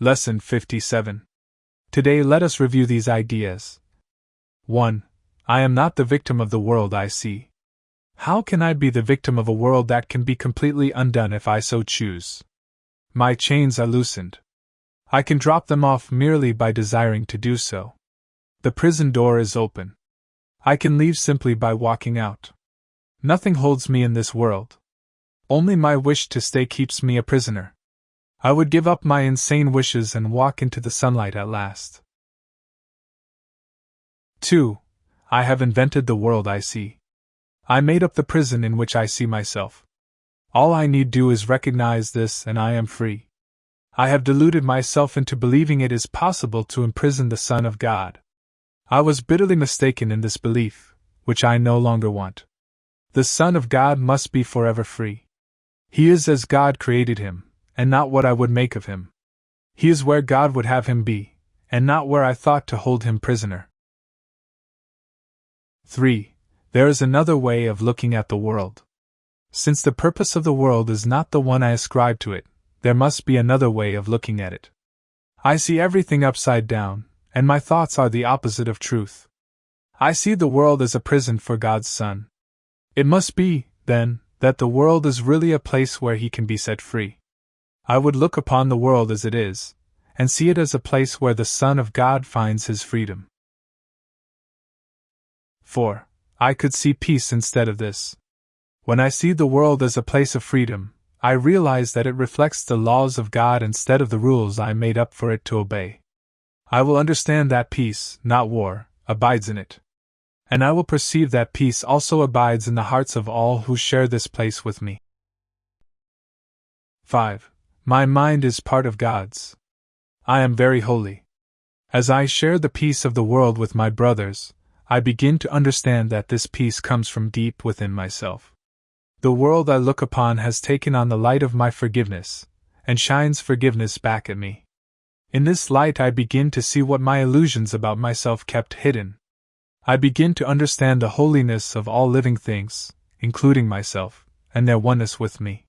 Lesson 57. Today let us review these ideas. 1. I am not the victim of the world I see. How can I be the victim of a world that can be completely undone if I so choose? My chains are loosened. I can drop them off merely by desiring to do so. The prison door is open. I can leave simply by walking out. Nothing holds me in this world. Only my wish to stay keeps me a prisoner. I would give up my insane wishes and walk into the sunlight at last. 2. I have invented the world I see. I made up the prison in which I see myself. All I need do is recognize this and I am free. I have deluded myself into believing it is possible to imprison the Son of God. I was bitterly mistaken in this belief, which I no longer want. The Son of God must be forever free. He is as God created him, and not what I would make of him. He is where God would have him be, and not where I thought to hold him prisoner. 3. There is another way of looking at the world. Since the purpose of the world is not the one I ascribe to it, there must be another way of looking at it. I see everything upside down, and my thoughts are the opposite of truth. I see the world as a prison for God's Son. It must be, then, that the world is really a place where he can be set free. I would look upon the world as it is, and see it as a place where the Son of God finds his freedom. 4. I could see peace instead of this. When I see the world as a place of freedom, I realize that it reflects the laws of God instead of the rules I made up for it to obey. I will understand that peace, not war, abides in it. And I will perceive that peace also abides in the hearts of all who share this place with me. 5. My mind is part of God's. I am very holy. As I share the peace of the world with my brothers, I begin to understand that this peace comes from deep within myself. The world I look upon has taken on the light of my forgiveness, and shines forgiveness back at me. In this light I begin to see what my illusions about myself kept hidden. I begin to understand the holiness of all living things, including myself, and their oneness with me.